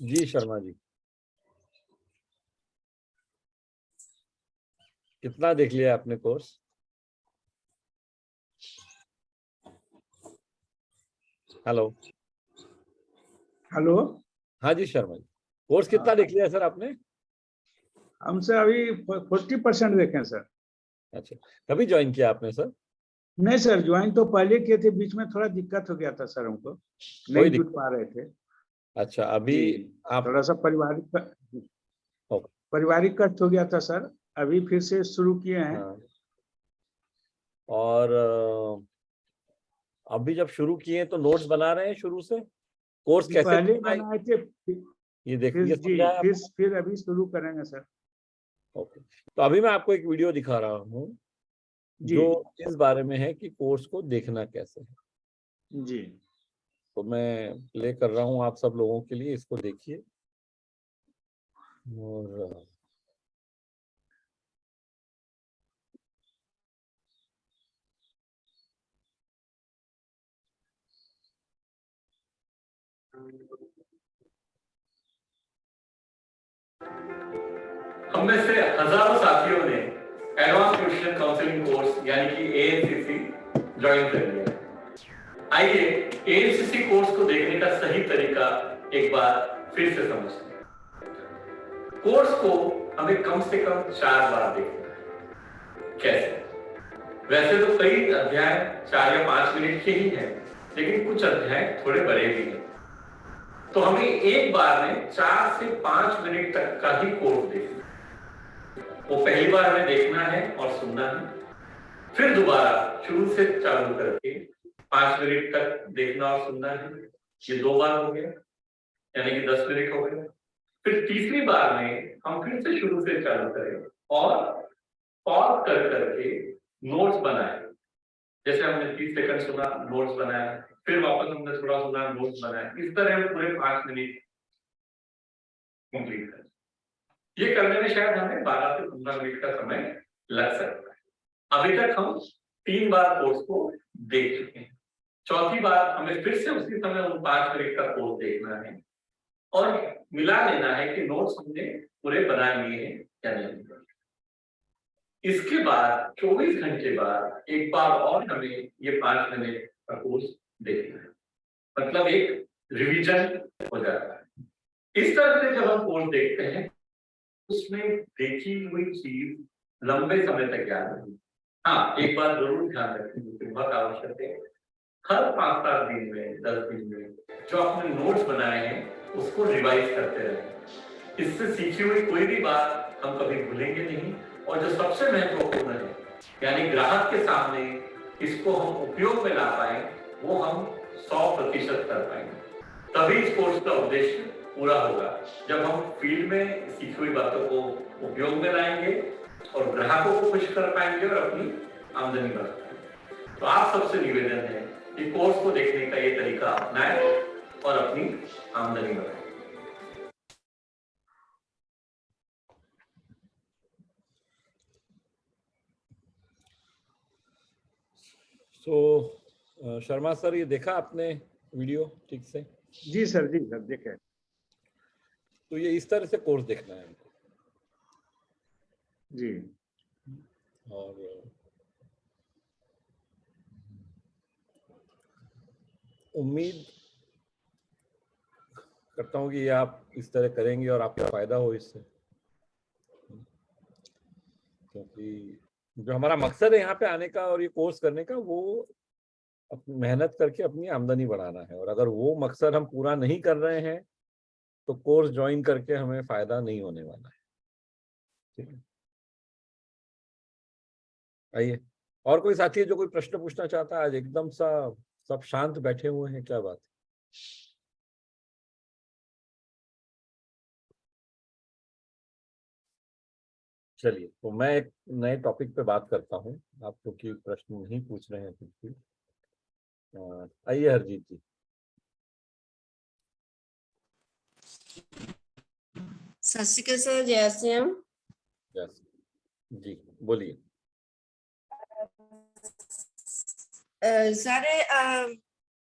जी शर्मा जी, कितना देख लिया आपने कोर्स? हेलो। हेलो। हाँ जी शर्मा जी, कोर्स कितना देख लिया सर आपने? हमसे अभी 40% देखें सर। अच्छा, कभी ज्वाइन किया आपने सर? नहीं सर, ज्वाइन तो पहले किए थे, बीच में थोड़ा दिक्कत हो गया था सर, हमको कोई नहीं जुट दिक्कत? पा रहे थे अच्छा, अभी जी। आप थोड़ा सा पारिवारिक कष्ट हो गया था सर। अभी फिर से शुरू किए हैं। हाँ, और अभी जब शुरू किए तो नोट्स बना रहे हैं शुरू से? कोर्स जी, कैसे पहले बनना है बनाए थे, ये देख, फिर ये जी, समझा है फिर आपको? फिर अभी शुरू करेंगे सर। ओके, तो अभी मैं आपको एक वीडियो दिखा रहा हूँ जी जो इस बारे में है कि कोर्स को देखना कैसे है। जी। तो मैं प्ले कर रहा हूँ आप सब लोगों के लिए, इसको देखिए। और हम में से हजारों साथियों ने एडवांस क्वेश्चन काउंसलिंग कोर्स यानी कि एएनसीसी ज्वाइन कर लिया है। आइए एएनसीसी कोर्स को देखने का सही तरीका एक बार फिर से समझते हैं। कोर्स को हमें कम से कम 4 बार देखना है। कैसे? वैसे तो कई अध्याय 4 या 5 मिनट के ही हैं, लेकिन कुछ अध्याय थोड़े बड़े भी हैं। तो हमें एक बार में 4 से 5 मिनट तक का ही कोर्स देखना है। वो पहली बार हमें देखना है और सुनना है, फिर दोबारा शुरू से चालू करके 5 मिनट तक देखना और सुनना है। ये 2 बार हो गया, यानी कि 10 मिनट हो गए। फिर तीसरी बार में हम फिर से शुरू से चालू करें और पॉज कर करके नोट्स बनाए। जैसे हमने 30 सेकंड सुना, नोट्स बनाया, फिर वापस हमने थोड़ा सुना, नोट्स बनाया। इस तरह हम पूरे 5 मिनट कंप्लीट करें। ये करने में शायद हमें 12 से 15 मिनट का समय लग सकता है। अभी तक हम 3 बार कोर्स को देख चुके हैं। चौथी बार हमें फिर से उसी समय उन 5 मिनट का कोर्स देखना है और मिला लेना है कि नोट्स हमने पूरे बना लिए हैं या नहीं। इसके बाद 24 घंटे बाद एक बार और हमें ये 5 मिनट का कोर्स देखना है, मतलब एक रिवीजन हो जाता है। इस तरह से जब हम कोर्स देखते हैं, उसमें देखी हुई चीज लंबे समय तक याद रहेगी। हाँ, एक बात जरूर ध्यान रखें, जो बहुत आवश्यक है, हर 5-7 दिन में, 10 दिन में जो आपने नोट्स बनाए हैं उसको रिवाइज करते रहें। इससे सीखी हुई कोई भी बात हम कभी भूलेंगे नहीं, और जो सबसे महत्वपूर्ण है, यानी ग्राहक के सामने इसको हम उपयोग में ला पाए, वो हम 100% कर पाएंगे। तभी इस कोर्स का उद्देश्य पूरा होगा, जब हम फील्ड में सीखी हुई बातों को उपयोग में लाएंगे और ग्राहकों को खुश कर पाएंगे और अपनी आमदनी बढ़ा पाएंगे। तो आप सबसे निवेदन है कि कोर्स को देखने का ये तरीका अपनाएं और अपनी आमदनी बढ़ाएं। तो शर्मा सर, ये देखा आपने वीडियो ठीक से? जी सर, जी सर, देखे। तो ये इस तरह से कोर्स देखना है हमको। जी। और उम्मीद करता हूँ कि ये आप इस तरह करेंगे और आपको फायदा हो इससे, क्योंकि जो हमारा मकसद है यहाँ पे आने का और ये कोर्स करने का, वो अपनी मेहनत करके अपनी आमदनी बढ़ाना है। और अगर वो मकसद हम पूरा नहीं कर रहे हैं तो कोर्स ज्वाइन करके हमें फायदा नहीं होने वाला है। ठीक है, आइए। और कोई साथी है जो कोई प्रश्न पूछना चाहता है? आज एकदम सा सब शांत बैठे हुए हैं, क्या बात? चलिए, तो मैं एक नए टॉपिक पे बात करता हूँ। आप क्योंकि प्रश्न नहीं पूछ रहे हैं कुछ भी, आइए हरजीत जी। सत श्री अकाल सर, जय श्री राम। जी बोलिए। सर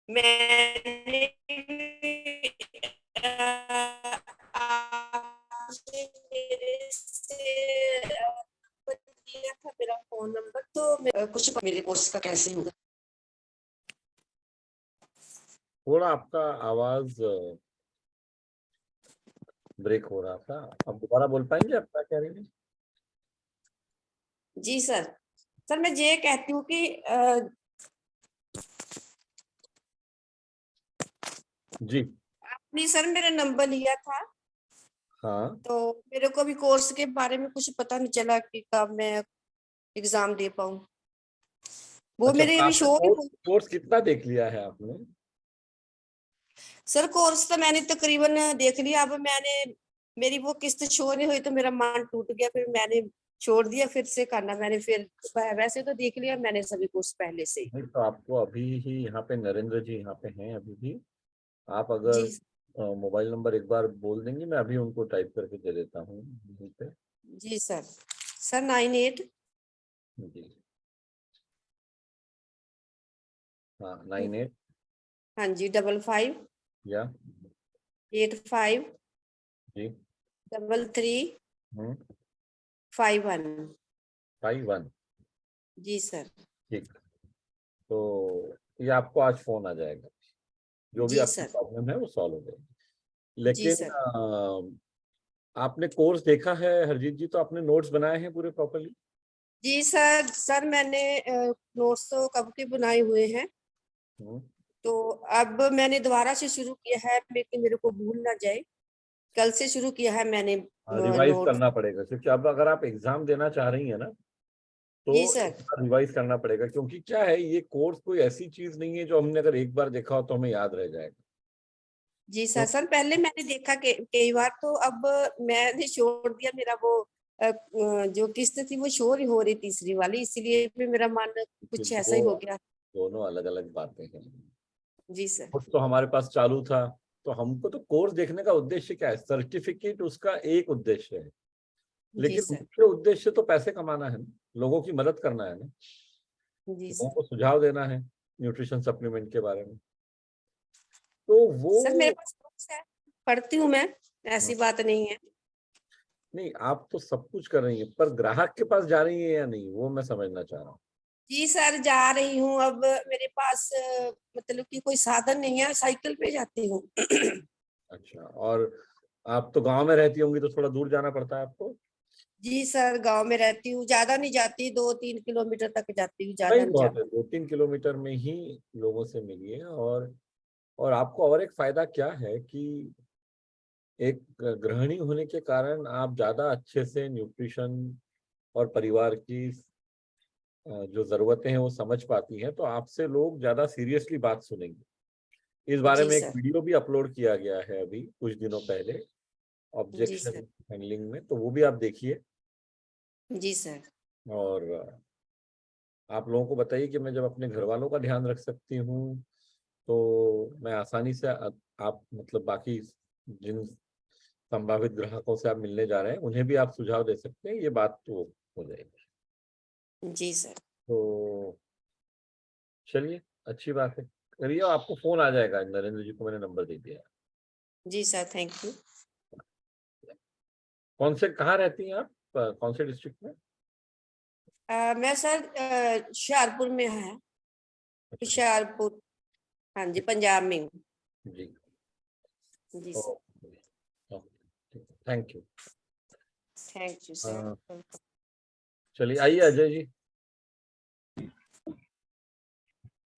मैंने आपने मेरे से दिया था मेरा फोन नंबर, तो कुछ मेरे कोर्स का कैसे होगा? थोड़ा आपका आवाज ब्रेक हो रहा था, आप दोबारा बोल पाएंगे आप क्या कह रही हैं? जी सर। सर मैं ये कहती हूँ कि जी आपने सर मेरा नंबर लिया था, हाँ। तो मेरे को भी कोर्स के बारे में कुछ पता नहीं चला कि कब मैं एग्जाम दे पाऊँ। वो अच्छा, मेरे अभी आपने शो कोर्स कोर्स कितना देख लिया है आपने? सर कोर्स तो मैंने तकरीबन देख लिया। अब मैंने मेरी वो किस्त शो नहीं हुई तो मेरा मन टूट गया, फिर मैंने छोड़ दिया। फिर से करना मैंने, फिर वैसे तो देख लिया मैंने सभी कोर्स पहले से ही। नहीं तो आपको अभी ही यहाँ पे नरेंद्र जी यहाँ पे हैं अभी भी। आप जी अगर मोबाइल नंबर एक बार बोल देंगे, मैं अभी उनको टाइप करके दे देता हूँ यहीं पे। जी सर। सर 98 जी हाँ 98 हाँ जी 55 या 85 जी 33 हम्म 51। 51। जी सर। ठीक, तो ये आपको आज फोन आ जाएगा, जो भी जी आपकी सर। प्रॉब्लम है वो सॉल्व हो जाएगी। जी लेकिन सर। आपने कोर्स देखा है हरजीत जी, तो आपने नोट्स बनाए हैं पूरे प्रॉपरली? जी सर। सर मैंने नोट्स तो कब के बनाए हुए हैं, तो अब मैंने दोबारा से शुरू किया है, लेकिन मेरे को भूल ना जाए। कल से शुरू किया है मैंने रिवाइज नोट। करना पड़ेगा, क्योंकि अब अगर आप एग्जाम देना चाह रही हैं ना, जी तो सर। रिवाइज करना पड़ेगा। क्योंकि क्या है, ये कोर्स कोई ऐसी चीज नहीं है जो हमने अगर एक बार देखा हो तो हमें याद रह जाएगा। जी तो सर। सर पहले मैंने देखा कई बार, तो अब मैंने छोड़ दिया। मेरा वो जो किस्त थी वो शो ही हो रही तीसरी वाली, इसीलिए भी मेरा मन कि कुछ ऐसा दो ही हो गया। दोनों अलग अलग बातें हैं। जी सर। कोर्स तो हमारे पास चालू था, तो हमको तो कोर्स देखने का उद्देश्य क्या है? सर्टिफिकेट उसका एक उद्देश्य है, जी लेकिन सर। मुख्य उद्देश्य तो पैसे कमाना है ना, लोगों की मदद करना है ना, जी लोगों सर। को सुझाव देना है न्यूट्रिशन सप्लीमेंट के बारे में। तो वो सर मेरे पास बुक्स है, पढ़ती हूँ मैं, ऐसी बात नहीं है। नहीं, आप तो सब कुछ कर रही हैं, पर ग्राहक के पास जा रही है या नहीं, वो मैं समझना चाह रहा हूँ। जी सर जा रही हूँ। अब मेरे पास मतलब कि कोई साधन नहीं है, साइकिल पे जाती हूँ। अच्छा, और आप तो गांव में रहती होंगी, तो थोड़ा दूर जाना पड़ता है आपको? जी सर गांव में रहती हूँ, ज्यादा नहीं जाती, 2-3 किलोमीटर तक जाती हूँ, ज्यादा नहीं, नहीं बहुत है, जाती। 2-3 किलोमीटर में ही लोगों से मिलिए। और आपको और एक फायदा क्या है कि एक गृहिणी होने के कारण आप ज्यादा अच्छे से न्यूट्रिशन और परिवार की जो जरूरतें हैं वो समझ पाती हैं, तो आपसे लोग ज्यादा सीरियसली बात सुनेंगे। इस बारे जी में एक सर। वीडियो भी अपलोड किया गया है अभी कुछ दिनों पहले, जी सर। ऑब्जेक्शन हैंडलिंग में, तो वो भी आप देखिए। जी सर। और आप लोगों को बताइए कि मैं जब अपने घर वालों का ध्यान रख सकती हूँ, तो मैं आसानी से आप मतलब बाकी जिन संभावित ग्राहकों से आप मिलने जा रहे हैं उन्हें भी आप सुझाव दे सकते हैं, ये बात तो हो जाएगी। जी सर। तो चलिए, अच्छी बात है, करिए, आपको फोन आ जाएगा, नरेंद्र जी को मैंने नंबर दे दिया है। जी सर थैंक यू। कौन से, कहाँ रहती हैं आप, कौन से डिस्ट्रिक्ट में? मैं सर हुशियारपुर में है, अच्छा, हुशियारपुर। हाँ जी पंजाब में हूँ। जी, जी sir. Okay, thank you. Thank you sir. चलिए, आइए अजय जी।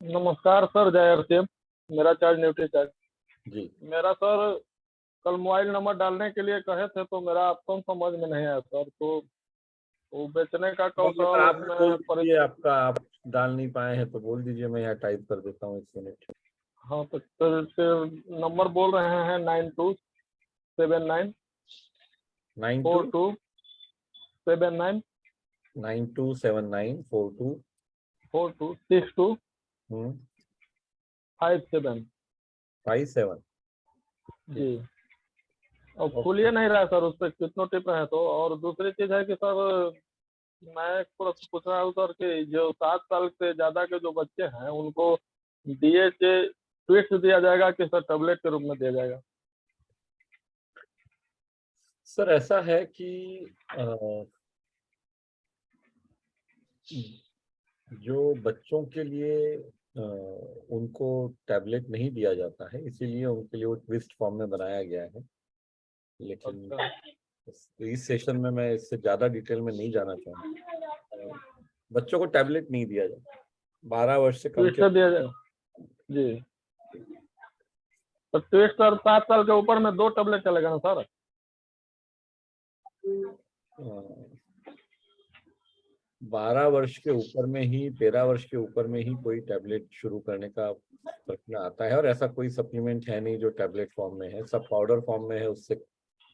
नमस्कार सर, जय हरसेम। मेरा चार्ज न्यूट्री चार्ज। जी मेरा सर कल मोबाइल नंबर डालने के लिए कहे थे, तो मेरा ऑप्शन समझ में नहीं आया सर। तो वो बेचने का अगर कौशल आप बोल उसमें दीजिए, आपका आप डाल नहीं पाए हैं तो बोल दीजिए, मैं यहाँ टाइप कर देता हूँ 1 मिनट। हाँ तो फिर नंबर बोल रहे हैं 9279 92 4279 9279 42 4262 57 57। जी। और खुलिए नहीं रहा सर, उस पर कितनों टिप रहे हैं। तो और दूसरी चीज है कि सर मैं एक प्रश्न पूछ रहा हूँ सर कि जो 7 साल से ज्यादा के जो बच्चे हैं उनको DHA स्वीट्स दिया जाएगा कि सर टेबलेट के रूप में दिया जाएगा? सर ऐसा है कि जो बच्चों के लिए उनको टैबलेट नहीं दिया जाता है, इसीलिए उनके लिए वो ट्विस्ट फॉर्म में बनाया गया है। लेकिन अच्छा इस सेशन में मैं इससे ज़्यादा डिटेल में नहीं जाना चाहूँगा। बच्चों को टैबलेट नहीं दिया जाता 12 वर्ष से कम ट्विस्ट दिया जाएगा जी। तो ट्विस्ट और 7 साल के ऊपर में 2 टैबलेट चलेगा ना सर? 12 वर्ष के ऊपर में ही, 13 वर्ष के ऊपर में ही कोई टैबलेट शुरू करने का प्रश्न आता है। और ऐसा कोई सप्लीमेंट है नहीं जो टैबलेट फॉर्म में है, सब पाउडर फॉर्म में है उससे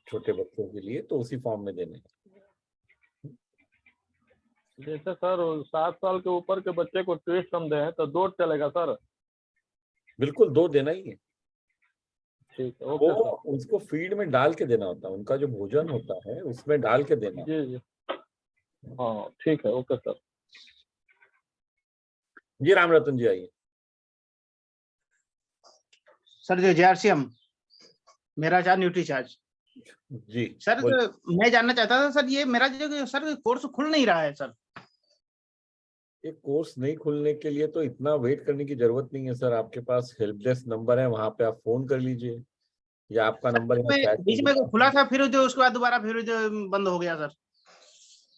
छोटे बच्चों के लिए, तो उसी फॉर्म में देने। जैसे सर 7 साल के ऊपर के बच्चे को ट्विस्ट हम दें तो 2 चलेगा सर? बिल्कुल 2 देना ही है। ठीक है, वो ओके सर। उसको फीड में डाल के देना होता है, उनका जो भोजन होता है उसमें डाल के देना। जी जी हाँ ठीक है, ओके सर। जी राम रतन जी आइए। सर जो JRCM मेरा चार्ज न्यूट्री चार्ज जी सर, मैं जानना चाहता था सर, ये मेरा जो सर कोर्स खुल नहीं रहा है सर। ये कोर्स नहीं खुलने के लिए तो इतना वेट करने की जरूरत नहीं है सर। आपके पास हेल्प डेस्क नंबर है, वहां पे आप फोन कर लीजिए, या आपका नंबर यहाँ चैट बीच में खुला था, फिर जो उसके बाद दोबारा फिर जो बंद हो गया सर।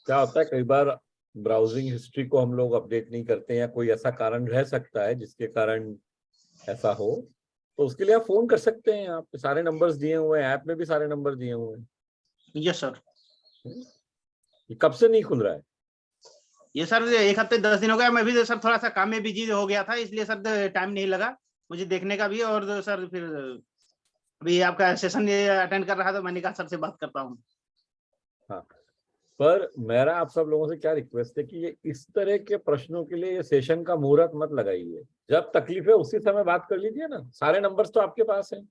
क्या होता है, कई बार ब्राउजिंग हिस्ट्री को हम लोग अपडेट नहीं करते, या कोई ऐसा कारण रह सकता है जिसके कारण ऐसा हो, तो उसके लिए आप फोन कर सकते हैं। आप सारे नंबर्स दिए हुए हैं, ऐप में भी सारे नंबर दिए हुए हैं। Yes sir. ये कब से नहीं खुल रहा है? ये सर 1 हफ्ते 10 दिन हो गया। मैं भी सर थोड़ा सा काम में बिजी हो गया था, इसलिए सर टाइम नहीं लगा मुझे देखने का भी। और सर फिर अभी आपका सेशन अटेंड कर रहा था, मैंने कहा सर से बात करता हूँ। हाँ, पर मेरा आप सब लोगों से क्या रिक्वेस्ट है कि ये इस तरह के प्रश्नों के लिए ये सेशन का मुहूर्त मत लगाइए। जब तकलीफ है उसी समय बात कर लीजिए ना, सारे नंबर्स तो आपके पास हैं।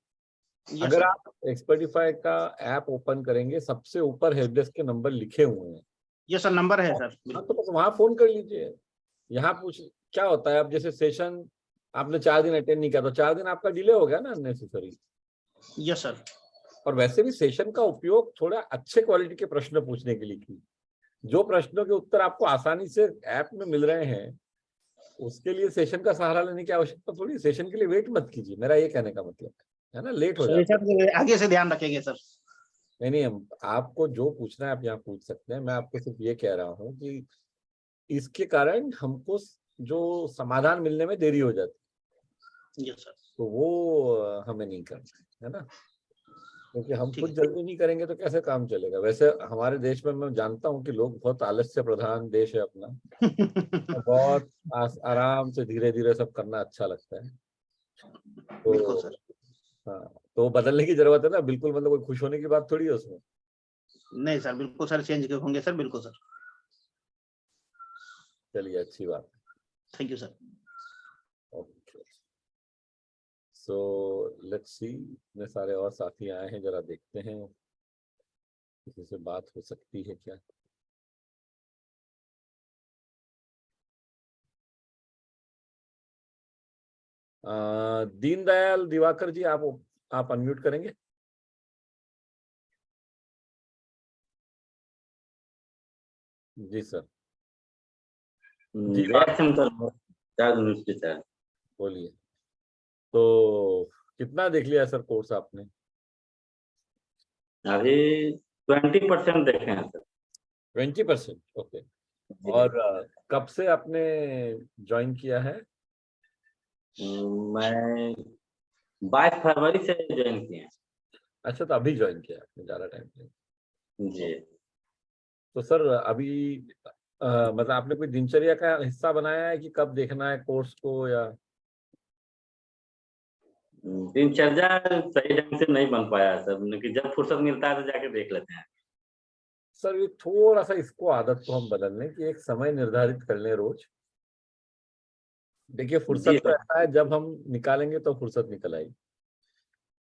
अगर आप एक्सपर्टिफाई का ऐप ओपन करेंगे, सबसे ऊपर हेल्प डेस्क के नंबर लिखे हुए हैं। ये सर नंबर है सर। हाँ, तो बस वहां फोन कर लीजिए। यहाँ पूछ क्या होता है, अब जैसे सेशन आपने 4 दिन अटेंड नहीं किया तो 4 दिन आपका डिले हो गया ना अननेसेसरी। Yes sir. और वैसे भी सेशन का उपयोग थोड़ा अच्छे क्वालिटी के प्रश्न पूछने के लिए की, जो प्रश्नों के उत्तर आपको आसानी से ऐप में मिल रहे हैं, उसके लिए सेशन का सहारा लेने की आवश्यकता थोड़ी। सेशन के लिए वेट मत कीजिए, मेरा ये कहने का मतलब है ना, लेट हो जाता है। आगे से ध्यान रखेंगे सर। नहीं, आपको जो पूछना है आप यहाँ पूछ सकते हैं। मैं आपको सिर्फ ये कह रहा हूँ कि इसके कारण हमको जो समाधान मिलने में देरी हो जाती है, यस सर। तो वो हमें नहीं करना है ना, क्योंकि हम खुद जल्दी नहीं करेंगे तो कैसे काम चलेगा। वैसे हमारे देश में मैं जानता हूँ कि लोग बहुत आलस्य प्रधान देश है अपना, बहुत आराम से धीरे धीरे सब करना अच्छा लगता है। बिल्कुल तो सर। हाँ, तो बदलने की जरूरत है ना, बिल्कुल मतलब कोई खुश होने की बात थोड़ी है उसमें। नहीं सर, बिल्कुल सर चेंज होंगे सर, बिल्कुल सर। चलिए, अच्छी बात है। Thank you sir. Okay, so let's see, इतने सारे और साथी आए हैं, जरा देखते हैं किसी से बात हो सकती है क्या। दीनदयाल दिवाकर जी, आप अनम्यूट करेंगे? जी सर। जी बोलिए। तो कितना देख लिया सर कोर्स आपने? अभी 20% देखे हैं सर। 20%, ओके। और कब से आपने ज्वाइन किया है? मैं 22 फरवरी से ज्वाइन किया। अच्छा, तो अभी ज्वाइन किया आपने, ज्यादा टाइम नहीं। जी। तो सर अभी मतलब आपने कोई दिनचर्या का हिस्सा बनाया है कि कब देखना है कोर्स को, या दिनचर्या सही ढंग से नहीं बन पाया सर, लेकिन जब फुर्सत मिलता है तो जाके देख लेते हैं। सर ये थोड़ा सा इसको आदत को हम बदल लें कि एक समय निर्धारित कर लें रोज। देखिए, फुर्सत तो ऐसा है, जब हम निकालेंगे तो फुर्सत निकल आएगी।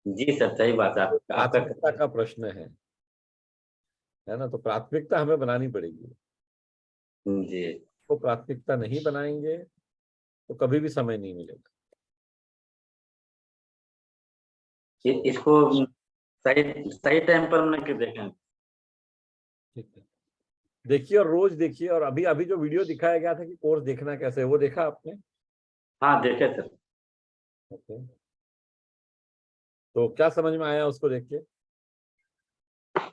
जी सर, सही बात है। प्राथमिकता का प्रश्न है ना, तो प्राथमिकता हमें बनानी पड़ेगी। जी। तो प्राथमिकता नहीं बनाएंगे तो कभी भी समय नहीं मिलेगा। इसको सही टाइम पर न के देखें। ठीक है, देखिए और रोज देखिए। और अभी अभी जो वीडियो दिखाया गया था कि कोर्स देखना कैसे है, वो देखा आपने? हाँ देखे सर। ओके, तो क्या समझ में आया उसको देख के?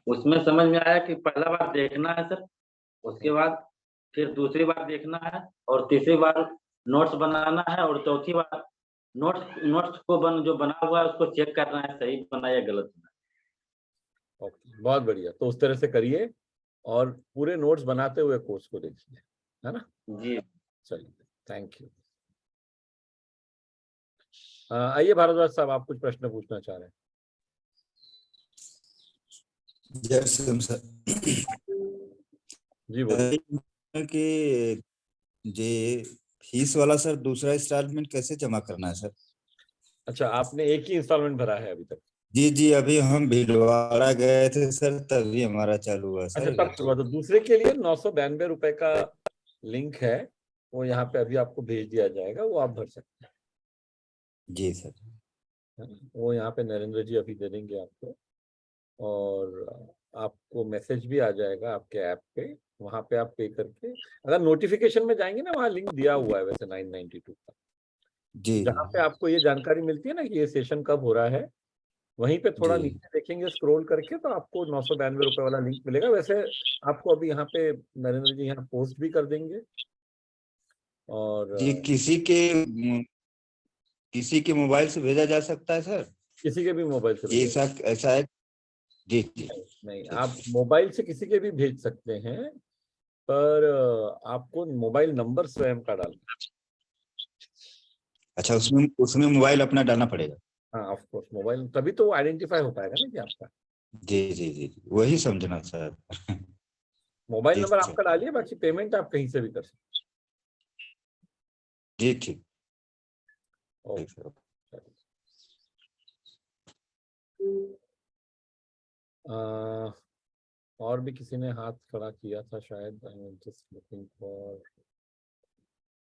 उसमें समझ में आया कि पहला बार देखना है सर, उसके बाद फिर दूसरी बार देखना है, और तीसरी बार नोट्स बनाना है, और चौथी बार नोट्स नोट्स को जो बना हुआ है उसको चेक करना है सही बना या गलत बना। ओके, बहुत बढ़िया। तो उस तरह से करिए और पूरे नोट्स बनाते हुए कोर्स को देखिए, है ना? जी। चलिए, थैंक यू। आइए भारद्वाज साहब, आप कुछ प्रश्न पूछना चाह रहे हैं? जय श्री राम सर। जी बोलिए। कि जे फीस वाला सर दूसरा इंस्टॉलमेंट कैसे जमा करना है सर? अच्छा, आपने एक ही इंस्टॉलमेंट भरा है अभी तक? जी जी, अभी हम भीलवाड़ा गए थे सर, तभी हमारा चालू हुआ अच्छा, सर। तब तो दूसरे के लिए 992 रुपए का लिंक है, वो यहाँ पे अभी आपको भेज दिया जाएगा, वो आप भर सकते जी सर। हैं। वो यहाँ पे नरेंद्र जी अभी दे देंगे आपको, और आपको मैसेज भी आ जाएगा आपके ऐप पे, वहाँ पे आप पे करके, अगर नोटिफिकेशन में जाएंगे ना, वहाँ लिंक दिया हुआ है वैसे 992 का, जी जहाँ पे आपको ये जानकारी मिलती है ना कि ये सेशन कब हो रहा है, वहीं पे थोड़ा जी नीचे देखेंगे स्क्रॉल करके, तो आपको 992 रुपए वाला लिंक मिलेगा। वैसे आपको अभी यहाँ पे नरेंद्र जी यहाँ पोस्ट भी कर देंगे, और जी। किसी के मोबाइल से भेजा जा सकता है सर? किसी के भी मोबाइल से ये भेजा ऐसा है? जी जी। नहीं, ठीक। आप मोबाइल से किसी के भी भेज सकते हैं, पर आपको मोबाइल नंबर स्वयं का डालना। अच्छा, उसमें उसमें मोबाइल अपना डालना पड़ेगा? हाँ, ऑफ कोर्स मोबाइल, तभी तो आइडेंटिफाई हो पाएगा ना कि आपका जी जी जी जी, वही समझना सर। मोबाइल जी नंबर सर। आपका डालिए, बाकी पेमेंट आप कहीं से भी कर सकते जी ठीक। हो। ठीक सर। और भी किसी ने हाथ खड़ा किया था शायद, I am just looking for.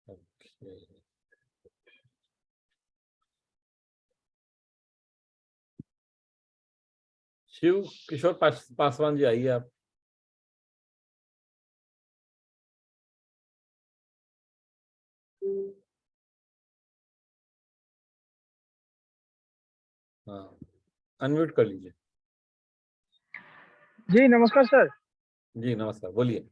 Okay, Shiv Kishor Paswan ji, आइए आप। हाँ, अनम्यूट कर लीजिए। जी नमस्कार सर। जी नमस्कार, बोलिए।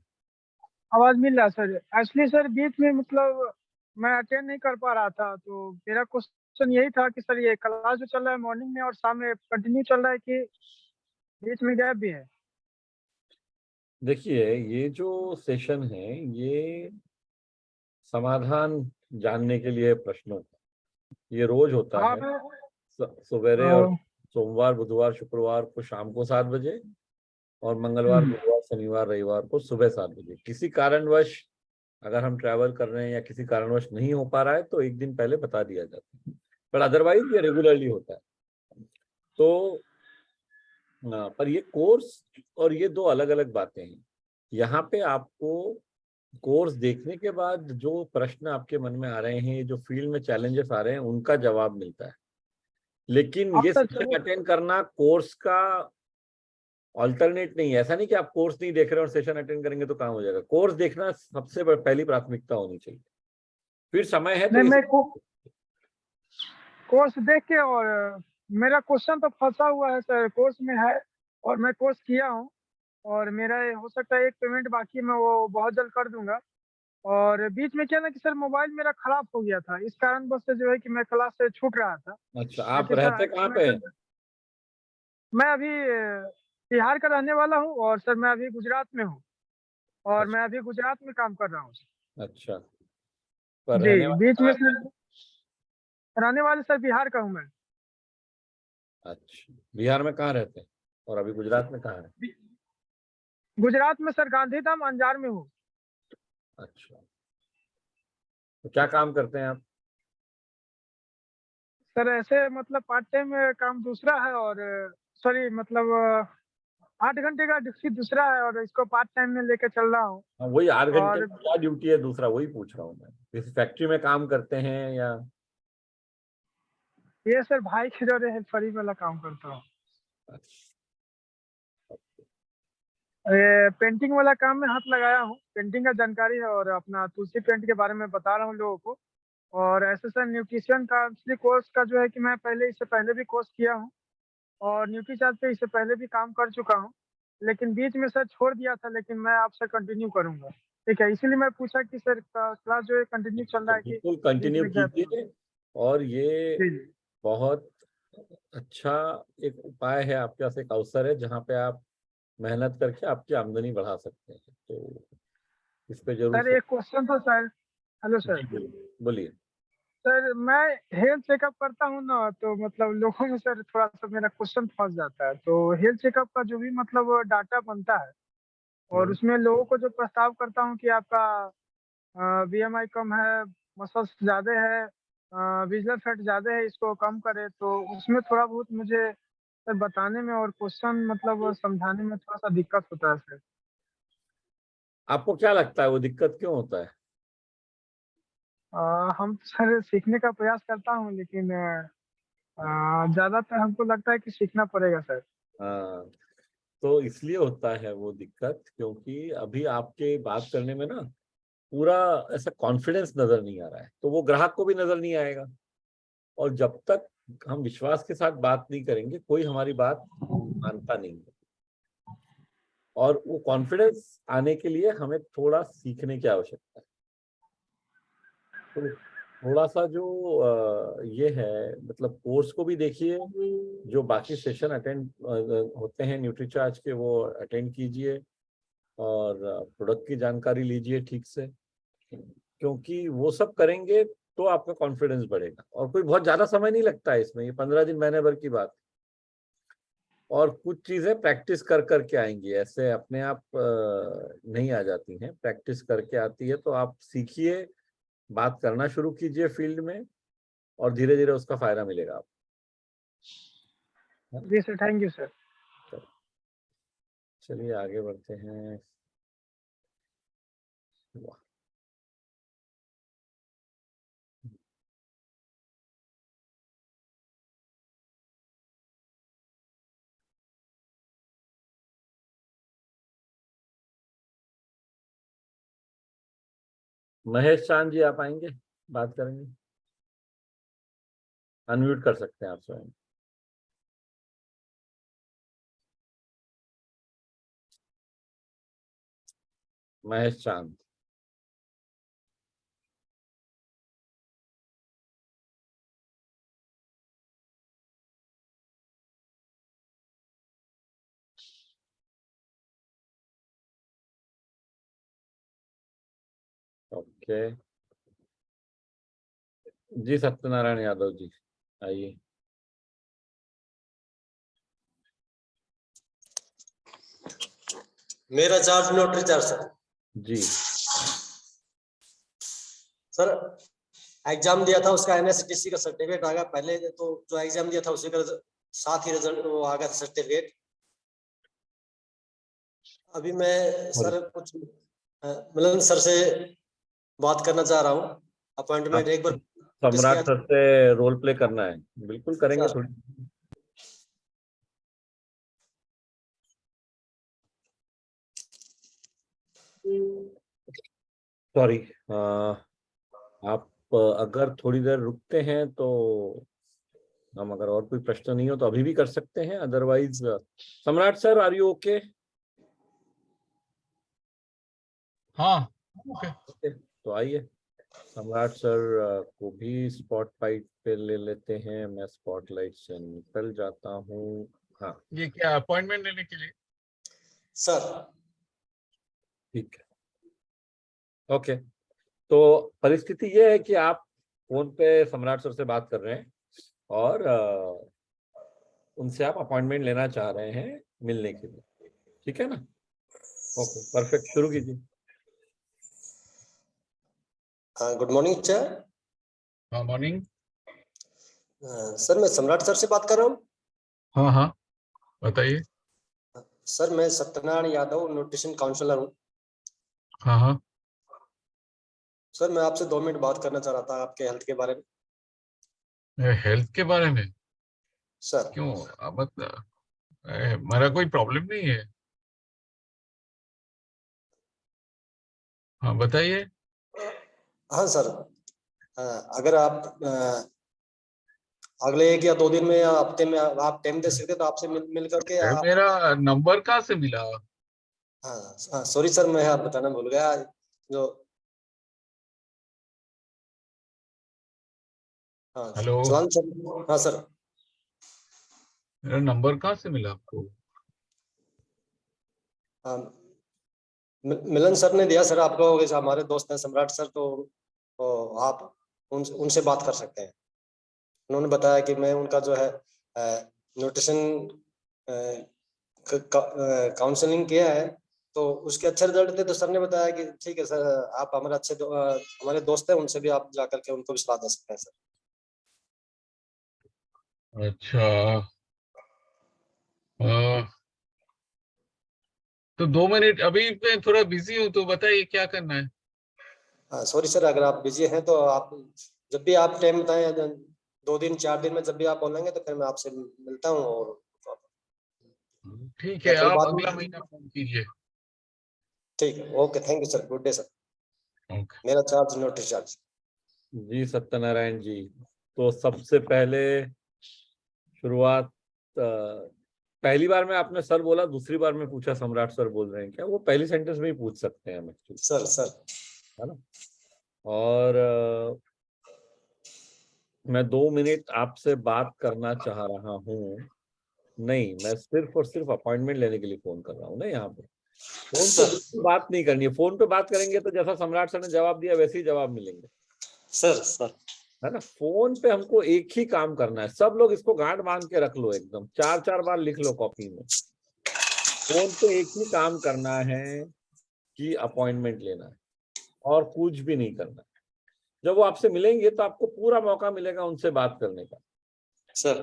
आवाज मिल रहा है सर? एक्चुअली सर बीच में मतलब मैं अटेंड नहीं कर पा रहा था, तो मेरा क्वेश्चन यही था कि सर ये क्लास जो चल रहा है मॉर्निंग में और शाम में कंटिन्यू चल रहा है कि बीच में गैप भी है? देखिए, ये जो सेशन है ये समाधान जानने के लिए प्रश्नों का, ये रोज होता हाँ है, मैं सवेरे और सोमवार बुधवार शुक्रवार को शाम को 7 बजे, और मंगलवार बुधवार शनिवार रविवार को सुबह 7 बजे। किसी कारणवश अगर हम ट्रैवल कर रहे हैं या किसी कारणवश नहीं हो पा रहा है तो एक दिन पहले बता दिया जाता है, पर अदरवाइज ये रेगुलरली होता है। तो पर ये कोर्स और ये दो अलग अलग बातें हैं। यहाँ पे आपको कोर्स देखने के बाद जो प्रश्न आपके मन में आ रहे हैं, जो फील्ड में चैलेंजेस आ रहे हैं, उनका जवाब मिलता है। लेकिन हाँ ये सर सेशन अटेंड करना कोर्स का ऑल्टरनेट नहीं है। ऐसा नहीं कि आप कोर्स नहीं देख रहे और सेशन अटेंड करेंगे तो काम हो जाएगा। कोर्स देखना सबसे पहली प्राथमिकता होनी चाहिए, फिर समय है तो नहीं, इस मैं कोर्स देख के, और मेरा क्वेश्चन तो फंसा हुआ है सर, कोर्स में है और मैं कोर्स किया हूँ, और मेरा हो सकता है एक पेमेंट बाकी है, मैं वो बहुत जल्द कर दूंगा। और बीच में क्या ना कि सर मोबाइल मेरा खराब हो गया था, इस कारण बस से जो है कि मैं क्लास से छूट रहा था। अच्छा, आप लेकिन रहते कहाँ पे हैं? मैं अभी बिहार का रहने वाला हूँ, और सर मैं अभी गुजरात में हूँ, और मैं अभी गुजरात में काम कर रहा हूँ। अच्छा, पर जी, रहने वाले बीच में कहाँ सर हैं? रहने वाले सर बिहार का हूँ मैं। अच्छा, बिहार में कहाँ रहते हैं और अभी गुजरात में कहाँ है? गुजरात में सर गांधीधाम अंजार में हूँ। अच्छा, तो क्या काम करते हैं आप? सर ऐसे मतलब पार्ट टाइम काम दूसरा है, और सॉरी मतलब 8 घंटे का ड्यूटी दूसरा है, और इसको पार्ट टाइम में लेके चल रहा हूँ। हाँ, वही 8 घंटे और की क्या ड्यूटी है दूसरा, वही पूछ रहा हूँ मैं। किसी फैक्ट्री में काम करते हैं या? ये सर भाई के जो हेल्परी वाला काम करता हूँ। अच्छा, ये पेंटिंग वाला काम में हाथ लगाया हूँ, पेंटिंग का जानकारी है और अपना तुलसी पेंट के बारे में बता रहा हूँ लोगों को। और ऐसे सर न्यूट्रिशन का असली कोर्स का जो है कि मैं इससे पहले भी कोर्स किया हूँ और न्यूट्रीचार्ज पे इससे पहले भी काम कर चुका हूँ, लेकिन बीच में सर छोड़ दिया था, लेकिन मैं आपसे कंटिन्यू करूँगा। ठीक है, इसीलिए मैं पूछा कि सर क्लास जो है कंटिन्यू चल रहा है कि बिल्कुल बीच कंटिन्यू में गैप हुआ? कीजिए, और ये जी जी बहुत अच्छा एक उपाय है, आपके पास एक अवसर है जहाँ पे आप मेहनत करके आपकी आमदनी बढ़ा सकते हैं, तो इस पे जरूर सर, एक क्वेश्चन था सर। Hello sir. जी बोलिए बोलिए। सर, मैं हेल्थ चेकअप करता हूँ ना, तो मतलब लोगों में सर थोड़ा सा मेरा क्वेश्चन फंस जाता है। तो हेल्थ चेकअप का जो भी मतलब डाटा बनता है और उसमें लोगों को जो प्रस्ताव करता हूँ कि आपका बीएमआई कम है, मसल्स ज़्यादा है, विजुअल फैट ज़्यादा है, इसको कम करें, तो उसमें थोड़ा बहुत मुझे सर बताने में और क्वेश्चन मतलब समझाने में थोड़ा सा दिक्कत होता है सर। आपको क्या लगता है वो दिक्कत क्यों होता है? हम सर सीखने का प्रयास करता हूँ, लेकिन ज़्यादातर हमको लगता है कि सीखना पड़ेगा सर। हाँ, तो इसलिए होता है वो दिक्कत, क्योंकि अभी आपके बात करने में ना पूरा ऐसा कॉन्फिडेंस नजर नहीं आ रहा है, तो वो ग्राहक को भी नजर नहीं आएगा। और जब तक हम विश्वास के साथ बात नहीं करेंगे, कोई हमारी बात मानता नहीं है। और वो कॉन्फिडेंस आने के लिए हमें थोड़ा सीखने की आवश्यकता है। तो थोड़ा सा जो ये है, मतलब कोर्स को भी देखिए, जो बाकी सेशन अटेंड होते हैं न्यूट्रीचार्ज के वो अटेंड कीजिए, और प्रोडक्ट की जानकारी लीजिए ठीक से, क्योंकि वो सब करेंगे तो आपका कॉन्फिडेंस बढ़ेगा। और कोई बहुत ज्यादा समय नहीं लगता है इसमें, ये 15 दिन महीने भर की बात है। और कुछ चीजें प्रैक्टिस कर करके आएंगी, ऐसे अपने आप नहीं आ जाती हैं, प्रैक्टिस करके आती है। तो आप सीखिए, बात करना शुरू कीजिए फील्ड में, और धीरे धीरे उसका फायदा मिलेगा आपको। जी सर, थैंक यू सर। चलिए आगे बढ़ते हैं। वाह। महेश चांद जी, आप आएंगे, बात करेंगे, अनम्यूट कर सकते हैं आप स्वयं। महेश चांद। ओके जी, सत्यनारायण यादव जी आइए। मेरा चार्ज न्यूट्री चार्ज सर। जी सर, एग्जाम दिया था, उसका एनएसटीसी का सर्टिफिकेट आ गया। पहले तो जो एग्जाम दिया था उसी का साथ ही रिजल्ट वो आ गया था, सर्टिफिकेट। अभी मैं सर कुछ मिलन सर से बात करना चाह रहा हूँ, अपॉइंटमेंट एक बार सम्राट सर से रोल प्ले करना है, बिल्कुल करेंगे सर। थोड़ी। सॉरी, आप अगर थोड़ी देर रुकते हैं तो हम, अगर और कोई प्रश्न नहीं हो तो अभी भी कर सकते हैं, अदरवाइज सम्राट सर, आर यू ओके? हाँ ओके। तो आइए, सम्राट सर को भी स्पॉटलाइट पे ले लेते हैं। मैं स्पॉटलाइट से निकल जाता हूँ। हाँ ये क्या अपॉइंटमेंट लेने के लिए? सर ठीक है, ओके। तो परिस्थिति ये है कि आप फोन पे सम्राट सर से बात कर रहे हैं, और उनसे आप अपॉइंटमेंट लेना चाह रहे हैं मिलने के लिए, ठीक है ना? ओके परफेक्ट, शुरू कीजिए। Good morning sir. हाँ मॉर्निंग। सर, मैं सम्राट सर से बात कर रहा हूँ। हाँ हाँ बताइए। सर, मैं सत्यनारायण यादव, न्यूट्रिशन काउंसलर हूँ। हाँ हाँ सर, मैं आपसे 2 मिनट बात करना चाह रहा था आपके हेल्थ के बारे में। हेल्थ के बारे में? सर क्यों? मेरा कोई प्रॉब्लम नहीं है। हाँ बताइए। हाँ सर, अगर आप अगले 1 या 2 दिन में या हफ्ते में आप टाइम दे सकते तो आपसे मिल करके अरे, आप। मेरा नंबर कहाँ से मिला? हाँ सॉरी सर, मैं आप बताना भूल गया। जो हाँ हेलो, शिवांश सर, हाँ सर, मेरा नंबर कहाँ से मिला आपको? हाँ, मिलन सर ने दिया सर आपको, जैसे हमारे दोस्त हैं सम्राट सर, तो आप उनसे बात कर सकते हैं। उन्होंने बताया कि मैं उनका जो है न्यूट्रिशन काउंसलिंग किया है, तो उसके अच्छे रिजल्ट थे। तो सर ने बताया कि ठीक है सर, आप हमारे हमारे दोस्त हैं, उनसे भी आप जाकर के उनको भी सलाह दे सकते हैं सर। अच्छा, तो 2 मिनट, अभी मैं थोड़ा बिजी हूँ, तो बताइए क्या करना है। सॉरी सर, अगर आप बिजी हैं तो आप जब भी आप टाइम बताएं, 2 दिन 4 दिन में जब भी आप बोलेंगे तो फिर मैं आपसे मिलता हूँ। और ठीक या है, फिर आप बाद अगला में। महीना फोन कीजिए। ठीक है, okay, thank you sir, good day sir. Okay. मेरा चार्ज नोट चार्ज। जी सत्यनारायण जी, तो सबसे पहले शुरुआत पहली बार में आपने सर बोला, दूसरी बार में पूछा सम्राट सर बोल रहे हैं क्या? वो पहली सेंटेंस में ही पूछ सकते हैं हम एक्चुअली, सर है ना। और मैं 2 मिनट आपसे बात करना चाह रहा हूँ। नहीं, मैं सिर्फ और सिर्फ अपॉइंटमेंट लेने के लिए फोन कर रहा हूँ ना। यहाँ पे फोन पे बिल्कुल बात नहीं करनी है। फोन पे बात करेंगे तो जैसा सम्राट सर ने जवाब दिया वैसे ही जवाब मिलेंगे, सर है ना। फोन पे हमको एक ही काम करना है। सब लोग इसको गांठ बांध के रख लो, एकदम 4-4 बार लिख लो कॉपी में। फोन पे एक ही काम करना है कि अपॉइंटमेंट लेना है, और कुछ भी नहीं करना है। जब वो आपसे मिलेंगे तो आपको पूरा मौका मिलेगा उनसे बात करने का। सर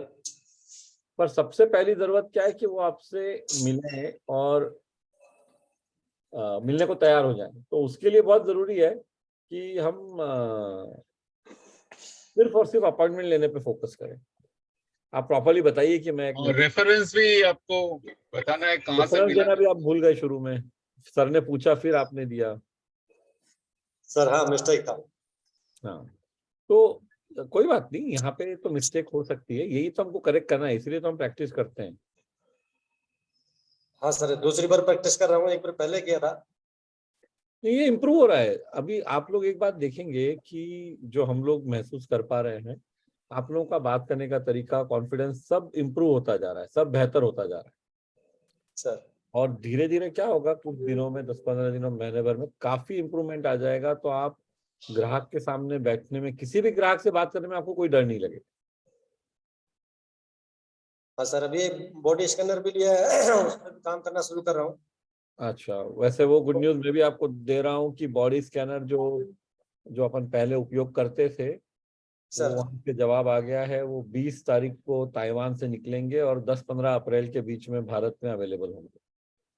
पर सबसे पहली जरूरत क्या है कि वो आपसे मिले और मिलने को तैयार हो जाए। तो उसके लिए बहुत जरूरी है कि हम सिर्फ और सिर्फ अपॉइंटमेंट लेने पे फोकस करें। आप प्रॉपर्ली बताइए कि मैं एक और रेफरेंस भी आपको बताना है कहाँ से रेफरेंस मिला। देना भी आप भूल गए शुरू में। सर ने पूछा फिर आपने दिया। सर, हाँ मिस्टेक था। हाँ, तो कोई बात नहीं, यहाँ पे तो मिस्टेक हो सकती है, यही तो हमको करेक्ट करना है, इसलिए तो हम प्रैक्टिस करते हैं। हाँ सर, दूसरी बार प्रैक्टिस कर रहा हूँ, एक बार पहले किया था। नहीं, ये इम्प्रूव हो रहा है। अभी आप लोग एक बात देखेंगे कि जो हम लोग महसूस कर पा रहे हैं, आप लोगों का बात करने का तरीका, कॉन्फिडेंस सब इम्प्रूव होता जा रहा है, सब बेहतर होता जा रहा है। सर और धीरे धीरे क्या होगा, कुछ दिनों में, 10-15 दिनों, महीने भर में काफी इम्प्रूवमेंट आ जाएगा। तो आप ग्राहक के सामने बैठने में, किसी भी ग्राहक से बात करने में आपको कोई डर नहीं लगेगा। हाँ सर, अभी बॉडी स्कैनर भी लिया है, उस पर काम करना शुरू कर रहा हूँ। अच्छा, वैसे वो गुड न्यूज मैं भी आपको दे रहा हूँ कि बॉडी स्कैनर जो अपन पहले उपयोग करते थे, वो सर वहाँ पे जवाब आ गया है। वो 20 तारीख को ताइवान से निकलेंगे और 10-15 अप्रैल के बीच में भारत में अवेलेबल होंगे।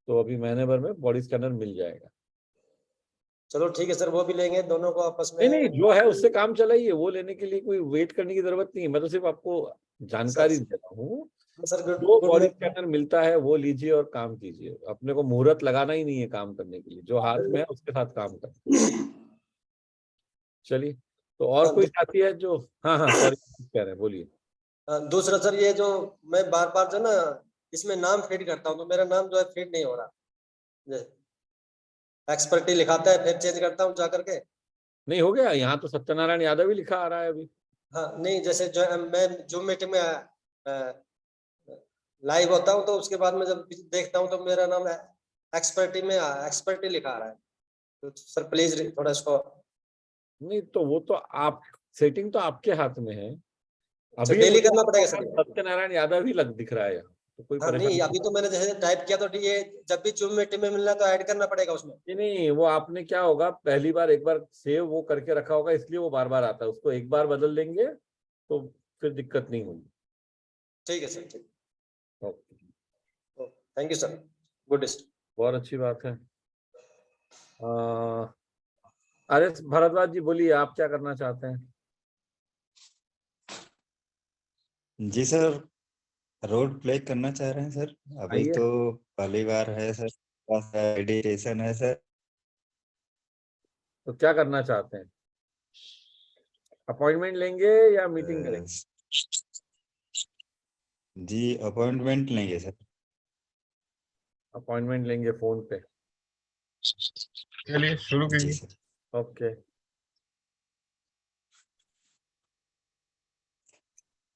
तो अभी महीने भर में बॉडी स्कैनर मिल जाएगा। चलो ठीक है सर, वो भी लेंगे, दोनों को आपस में। नहीं, जो है उससे काम चलाइए, वो लेने के लिए कोई वेट करने की जरूरत नहीं है। मैं तो सिर्फ आपको जानकारी दे रहा हूँ। सर जो गुड बॉडी में। स्कैनर मिलता है वो लीजिए और काम कीजिए। अपने को मुहूर्त लगाना ही नहीं है काम करने के लिए, जो हाथ में है उसके साथ काम करें। चलिए, तो और कोई साथी है जो, हाँ सॉरी कह रहे हैं, बोलिए। दूसरा सर, ये जो मैं बार बार जो ना इसमें नाम फीड करता हूँ, तो मेरा नाम जो है फीड नहीं हो रहा। एक्सपर्टी लिखाता है, फिर चेंज करता हूँ जाकर के। नहीं हो गया, यहाँ तो सत्यनारायण यादव ही लिखा आ रहा है अभी। हाँ नहीं, जैसे जो मैं जूम मीटिंग में लाइव होता हूँ, तो उसके बाद में जब देखता हूँ तो मेरा नाम एक्सपर्टी लिखा आ रहा है। तो सर प्लीज थोड़ा इसको। नहीं, तो वो तो आप, सेटिंग तो आपके हाथ में है। अभी डेली मुझे करना पड़ेगा आपका सर। नाम सत्यनारायण यादव ही दिख रहा है यहाँ, तो कोई हाँ नहीं, परेशानी अभी तो मैंने जैसे टाइप किया, तो ये जब भी जूम मीटिंग में मिलना तो ऐड करना पड़ेगा उसमें। नहीं, वो आपने क्या होगा, पहली बार एक बार सेव वो करके रखा होगा, इसलिए वो बार बार आता है। उसको एक बार बदल देंगे तो फिर दिक्कत नहीं होगी। ठीक है सर, ठीक। Okay, thank you sir, good day. बहुत अच्छी बात है। अरे भारद्वाज जी बोलिए, आप क्या करना चाहते हैं? जी सर, रोल प्ले करना चाह रहे हैं सर। अभी आइए। तो पहली बार है सर, मेडिटेशन है सर। तो क्या करना चाहते हैं? अपॉइंटमेंट लेंगे या मीटिंग करेंगे? जी अपॉइंटमेंट लेंगे सर। अपॉइंटमेंट लेंगे फोन पे। चलिए शुरू जी कीजिए। सर। ओके।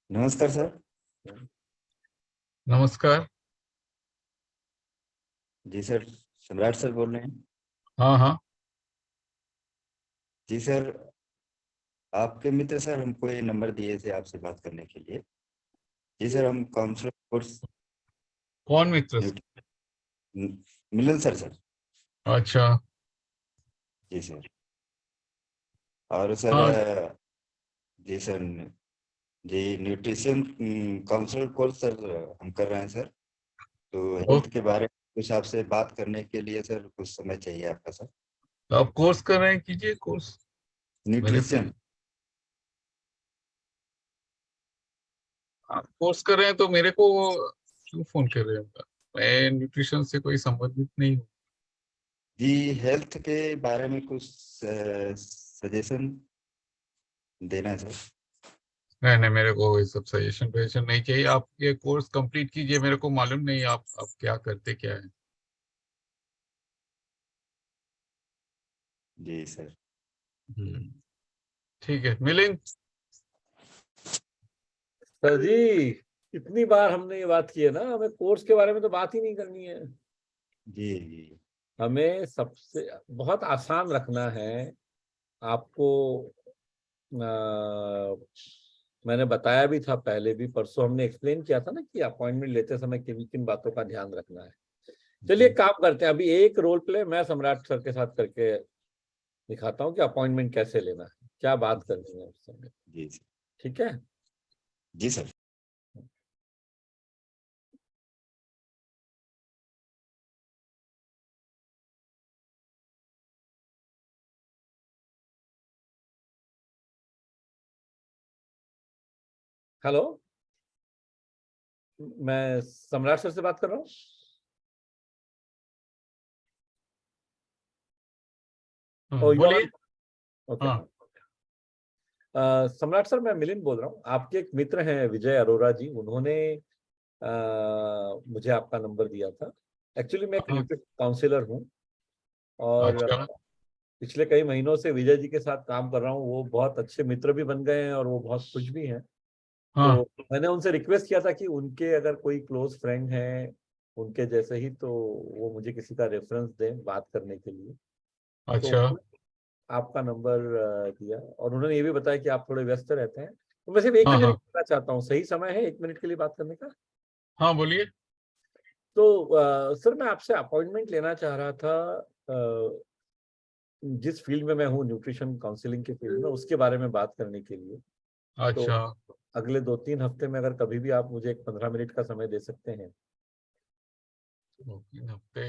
नमस्कार सर। नमस्कार। जी सर, सम्राट सर बोल रहे हैं? हाँ हाँ। जी सर, आपके मित्र सर हमको ये नंबर दिए थे आपसे बात करने के लिए। जी सर, हम काउंसलर कोर्स। कौन मित्र? मिलन सर। अच्छा। जी सर। और सर हाँ जी सर, जी न्यूट्रिशन काउंसलर कोर्स सर हम कर रहे हैं सर। तो हेल्थ के बारे में कुछ आपसे बात करने के लिए सर कुछ समय चाहिए आपका सर। तो आप कोर्स कर रहे हैं, कीजिए कोर्स। मेरे से न्यूट्रिशन। आप कोर्स कर रहे हैं तो मेरे को क्यों फोन कर रहे हैं? मैं न्यूट्रिशन से कोई संबंधित नहीं हूँ। जी हेल्थ के बारे में कुछ सजेशन देना है सर। नहीं नहीं, मेरे को ये सब सजेशन नहीं चाहिए। आप ये कोर्स कंप्लीट कीजिए। मेरे को मालूम नहीं आप क्या करते क्या है। जी सर। ठीक है, मिलेंगे। सर जी, कितनी बार हमने ये बात की है ना, हमें कोर्स के बारे में तो बात ही नहीं करनी है। जी जी। हमें सबसे बहुत आसान रखना है आपको। मैंने बताया भी था पहले भी, परसों हमने एक्सप्लेन किया था ना कि अपॉइंटमेंट लेते समय किन किन बातों का ध्यान रखना है। चलिए एक काम करते हैं, अभी एक रोल प्ले मैं सम्राट सर के साथ करके दिखाता हूँ कि अपॉइंटमेंट कैसे लेना है, क्या बात करनी है उस समय। जी सर। ठीक है? जी सर। हेलो, मैं सम्राट सर से बात कर रहा हूँ। बोलिए। ओके। हाँ सम्राट सर, मैं मिलिंद बोल रहा हूँ। आपके एक मित्र हैं विजय अरोरा जी, उन्होंने मुझे आपका नंबर दिया था। एक्चुअली मैं एक हाँ। न्यूट्रिशन काउंसलर हूँ और अच्छा। पिछले कई महीनों से विजय जी के साथ काम कर रहा हूँ। वो बहुत अच्छे मित्र भी बन गए हैं और वो बहुत खुश भी हैं। हाँ तो मैंने उनसे रिक्वेस्ट किया था कि उनके अगर कोई क्लोज फ्रेंड है उनके जैसे ही, तो वो मुझे किसी का रेफरेंस दें बात करने के लिए। तो अच्छा। आपका नंबर दिया और उन्होंने ये भी बताया कि आप थोड़े व्यस्त रहते हैं। तो मैं सिर्फ एक हाँ चीज हाँ करना चाहता हूँ, सही समय है 1 मिनट के लिए बात करने का? हाँ, बोलिए। तो सर, मैं आपसे अपॉइंटमेंट लेना चाह रहा था। जिस फील्ड में मैं हूँ, न्यूट्रिशन काउंसलिंग के फील्ड में, उसके बारे में बात करने के लिए। तो अच्छा। अगले 2-3 हफ्ते में अगर कभी भी आप मुझे एक 15 मिनट का समय दे सकते हैं। 2-3 हफ्ते?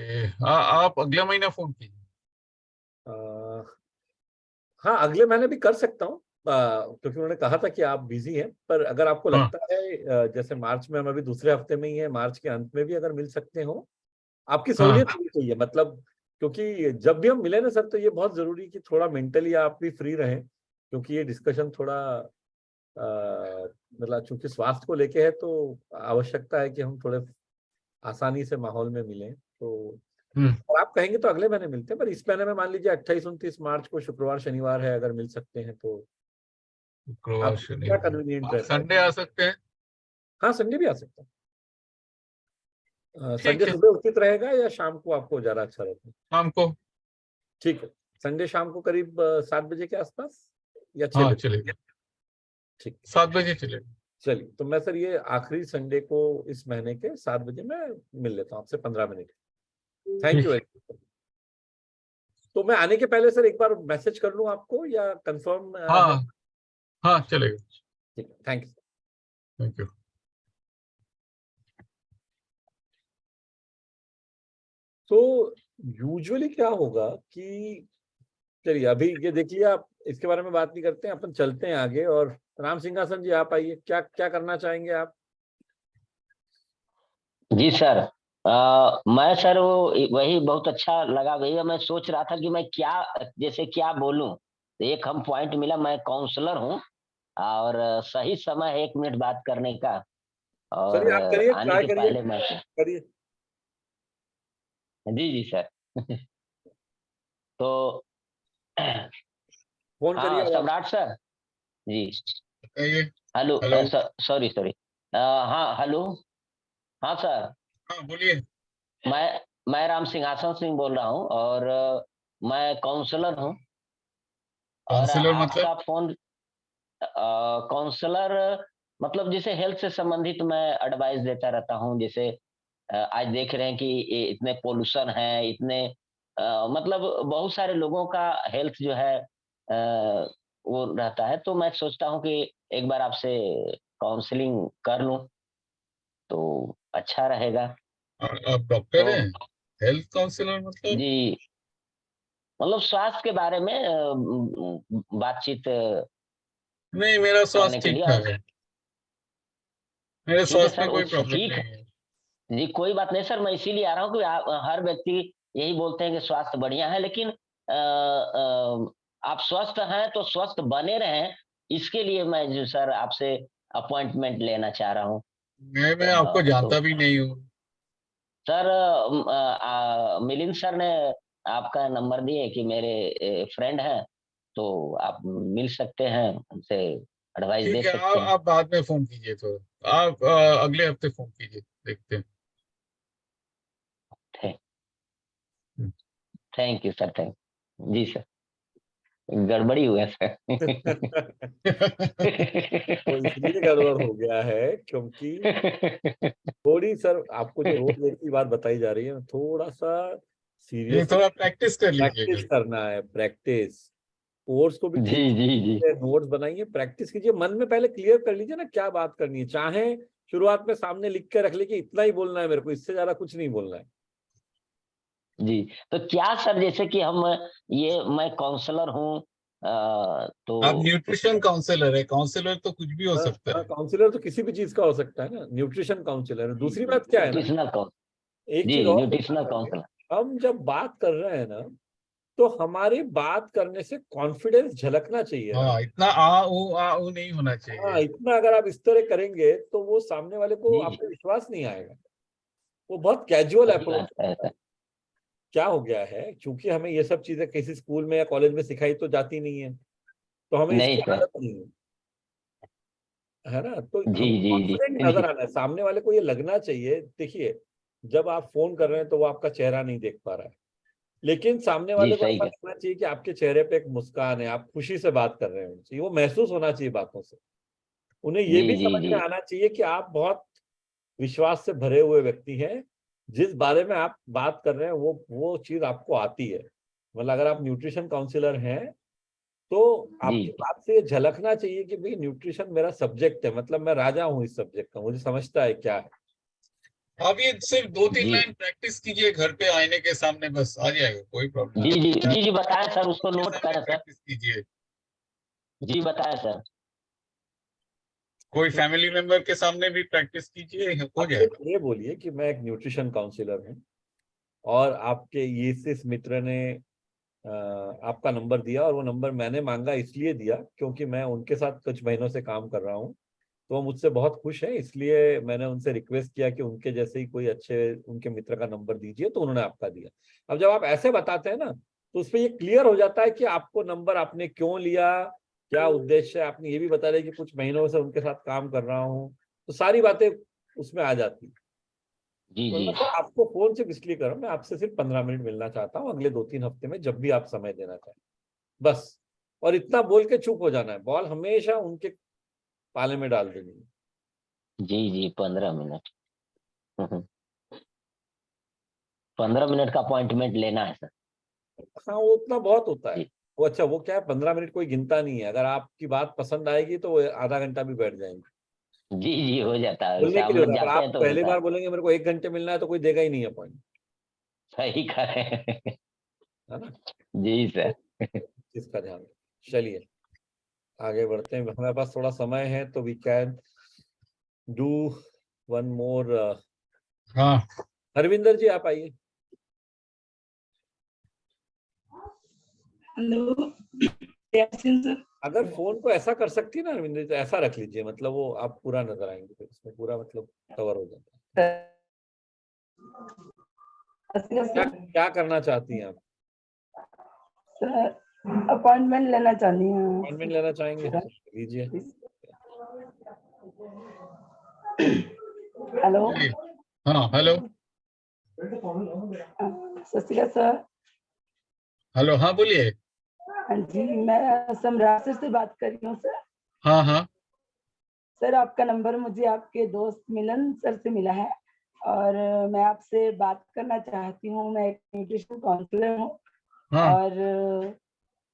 हाँ, आप अगले महीना फोन कीजिए। हाँ, अगले महीने भी कर सकता हूँ, क्योंकि उन्होंने कहा था कि आप बिजी हैं। पर अगर आपको हाँ लगता है जैसे मार्च में, हम अभी दूसरे हफ्ते में ही है, मार्च के अंत में भी अगर मिल सकते हो, आपकी हाँ सहूलियत होनी चाहिए। मतलब क्योंकि जब भी हम मिले ना सर, तो ये बहुत जरूरी कि थोड़ा मेंटली आप भी फ्री रहें, क्योंकि ये डिस्कशन थोड़ा मतलब चूंकि स्वास्थ्य को लेके है, तो आवश्यकता है कि हम थोड़े आसानी से माहौल में मिलें। तो हम्म, और आप कहेंगे तो अगले महीने मिलते हैं, पर इस महीने में मान लीजिए 28-29 मार्च को शुक्रवार शनिवार है, अगर मिल सकते हैं तो शुक्रवार आपको क्या कन्वीनियंट शनिवार रहता है? संडे आ सकते हैं। हाँ, संडे भी आ सकता है। संडे ठीक है, सुबह उचित रहेगा या शाम को आपको ज्यादा अच्छा रहता है? शाम को। ठीक है, संडे शाम को करीब 7 बजे के आसपास या 6 हाँ बजे? चलेगा, ठीक। 7 बजे चलेगा। चलिए, तो मैं सर ये आखिरी संडे को इस महीने के 7 बजे मैं मिल लेता हूँ आपसे 15 मिनट। थैंक यू ठीक। Very much. तो मैं आने के पहले सर एक बार मैसेज कर लूँ आपको या कंफर्म है? हाँ हाँ चलेगा। ठीक है, थैंक यू। Thank you. तो यूजुअली क्या होगा कि, चलिए अभी ये देखिए, आप इसके बारे में बात नहीं करते हैं, अपन चलते हैं आगे। और राम सिंहासन जी, आप आइए, क्या क्या करना चाहेंगे आप? जी सर, मैं सर वही बहुत अच्छा लगा। भैया मैं सोच रहा था कि मैं क्या जैसे क्या बोलूं। तो एक हम पॉइंट मिला, मैं काउंसलर हूँ और सही समय है 1 मिनट बात करने का। और चलिए आप करिए, आने ट्राई के करिए, पहले मैं करिए। जी जी सर। तो फोन करिए हाँ अब आप। सम्राट सर जी। बताइए। Hello hello. Sorry sorry. हाँ हेलो। हाँ सर। हाँ बोलिए। मैं राम सिंहासन सिंह बोल रहा हूँ और मैं काउंसलर हूँ। और काउंसलर मतलब? आपका फोन काउंसलर मतलब जैसे हेल्थ से संबंधित मैं एडवाइस देता रहता हूँ। जैसे आज देख रहे हैं कि इतने पोल्यूशन है, इतने मतलब बहुत सारे लोगों का हेल्थ जो है वो रहता है। तो मैं सोचता हूँ कि एक बार आपसे काउंसलिंग कर लूं तो अच्छा रहेगा। आप डॉक्टर तो हैं? हेल्थ काउंसलर मतलब? जी मतलब स्वास्थ्य के बारे में बातचीत नहीं, मेरा करने स्वास्थ्य के ठीक लिए। ठाक और है। मेरे ठीक है स्वास्थ्य सर, में कोई उस प्रॉब्लम ठीक है नहीं है। जी, कोई बात नहीं सर। मैं इसीलिए आ रहा हूँ कि हर व्यक्ति यही बोलते हैं कि स्वास्थ्य बढ़िया है, लेकिन आप स्वस्थ हैं तो स्वस्थ बने रहें, इसके लिए मैं जो सर आपसे अपॉइंटमेंट लेना चाह रहा हूँ। मैं आपको तो जानता भी नहीं हूँ। सर मिलिंद सर ने आपका नंबर दिए कि मेरे फ्रेंड हैं, तो आप मिल सकते हैं, उनसे एडवाइस दे ठीक है, सकते हैं। आप बाद में फोन कीजिए तो। आप अगले हफ्ते फोन कीजिए, देखते हैं। थैंक यू सर, थैंक जी सर। गड़बड़ी हुआ सर। वो इसलिए गड़बड़ हो गया है क्योंकि थोड़ी सर आपको जो रोज एक ही बात बताई जा रही है, थोड़ा सा ये सीरियसली थोड़ा प्रैक्टिस कर लीजिएगा। प्रैक्टिस करना है। प्रैक्टिस कोर्स को भी जी ठीक जी जी से नोट्स बनाइए, प्रैक्टिस कीजिए, मन में पहले क्लियर कर लीजिए ना क्या बात करनी है। चाहे शुरुआत में सामने लिख के रख लीजिए इतना ही बोलना है मेरे को, इससे ज्यादा कुछ नहीं बोलना है। जी। तो क्या सर जैसे कि हम ये मैं काउंसलर हूँ तो आप न्यूट्रिशन काउंसलर है? काउंसलर तो कुछ भी हो हाँ सकता हाँ, है। काउंसलर तो किसी भी चीज का हो सकता है ना, न्यूट्रिशन काउंसलर। जी दूसरी जी बात क्या है ना, न्यूट्रिशनल एक जी चीज और ध्यान न्यूट्रिशनल रखें, काउंसलर। हम जब बात कर रहे हैं ना तो हमारी बात करने से कॉन्फिडेंस झलकना चाहिए ना। हाँ, इतना आ ऊ नहीं होना हाँ, चाहिए। इतना अगर आप इस तरह करेंगे तो वो सामने वाले को जी आप जी पे विश्वास नहीं आएगा। वो बहुत कैजुअल सही अप्रोच बात है है। सर। क्या हो गया है, क्योंकि हमें ये सब चीजें किसी स्कूल में या कॉलेज में सिखाई तो जाती नहीं है, तो हमें नहीं इसकी सर। आदत नहीं है ना। तो जी हमें जी जी कॉन्फिडेंट जी नजर आना है, सामने वाले को ये लगना चाहिए। देखिए, जब आप फोन कर रहे हैं तो वो आपका चेहरा नहीं देख पा रहा है, लेकिन सामने जी वाले को सही ऐसा है। लगना चाहिए कि आपके चेहरे पे एक मुस्कान है, आप खुशी से बात कर रहे हैं उनसे, वो महसूस होना चाहिए बातों से। उन्हें ये जी भी जी समझ जी में आना चाहिए कि आप बहुत विश्वास से भरे हुए व्यक्ति हैं, जिस बारे में आप बात कर रहे हैं वो चीज आपको आती है। मतलब अगर आप न्यूट्रिशन काउंसलर हैं तो जी आपकी बात से ये झलकना चाहिए कि भाई न्यूट्रिशन मेरा सब्जेक्ट है, मतलब मैं राजा हूँ इस सब्जेक्ट का, मुझे समझता है क्या है। आप ये सिर्फ 2-3 जी लाइन प्रैक्टिस कीजिए घर पे आईने के सामने, बस आ जाएगा, कोई प्रॉब्लम जी जी नहीं। जी जी बताएं सर, उसको के नोट सामने करें सर। प्रैक्टिस कीजिए। जी बताएं सर। कोई फैमिली मेंबर के सामने भी प्रैक्टिस कीजिए, हो आप सिर्फ जाएगा। ये बोलिए कि मैं एक न्यूट्रिशन काउंसलर हूँ और आपके ये इस मित्र ने आपका नंबर दिया, और वो नंबर मैंने मांगा इसलिए दिया क्योंकि मैं उनके साथ कुछ महीनों से काम कर रहा हूँ, तो वो मुझसे बहुत खुश है, इसलिए मैंने उनसे रिक्वेस्ट किया कि उनके जैसे ही कोई अच्छे उनके मित्र का नंबर दीजिए, तो उन्होंने आपका दिया। अब जब आप ऐसे बताते हैं ना तो उसपे ये क्लियर हो जाता है कि आपको नंबर आपने क्यों लिया, क्या उद्देश्य है। आपने ये भी बता दिया कि कुछ महीनों से उनके साथ काम कर रहा हूँ, तो सारी बातें उसमें आ जाती। जी तो जी मैं तो आपको फोन सिर्फ इसलिए कर रहा हूँ, मैं आपसे सिर्फ 15 मिनट मिलना चाहता हूँ अगले 2-3 हफ्ते में, जब भी आप समय देना चाहें, बस। और इतना बोल के चुप हो जाना है, बॉल हमेशा उनके पाले में डाल देनी है। जी जी 15 मिनट। 15 मिनट का अपॉइंटमेंट लेना है सर। हाँ, वो उतना बहुत होता है। जी वो अच्छा, वो क्या है, 15 मिनट कोई गिनता नहीं है, अगर आपकी बात पसंद आएगी तो वो आधा घंटा भी बैठ जाएंगे। जी जी हो जाता है, वैसे बोलने के हम लिए लोग होता है, अगर जाते हैं आप तो पहली होता है। बार बोलेंगे मेरे को 1 घंटे मिलना है तो कोई देगा ही नहीं अपॉइंटमेंट, सही करें। है ना। जी तो सर। इसका ध्यान रखें। चलिए आगे बढ़ते हैं, हमारे पास थोड़ा समय है तो we can do one more, हाँ, हरविंदर जी आप आइए। Hello Yaseen sir. अगर फोन को ऐसा कर सकती है ना हरविंदर जी, तो ऐसा रख लीजिए, मतलब वो आप पूरा नजर आएंगे, फिर इसमें पूरा मतलब कवर हो जाता है। क्या क्या करना चाहती हैं आप? सर अपॉइंटमेंट लेना चाहती हूँ। अपॉइंटमेंट लेना चाहेंगे? लीजिए। हेलो। हाँ हेलो। सत श्री अकाल सर। हेलो हाँ बोलिए। हाँ जी, मैं सम्राट से बात कर रही हूँ सर। हाँ हाँ सर आपका नंबर मुझे आपके दोस्त मिलन सर से मिला है और मैं आपसे बात करना चाहती हूँ। मैं एक न्यूट्रिशन काउंसलर हूँ हाँ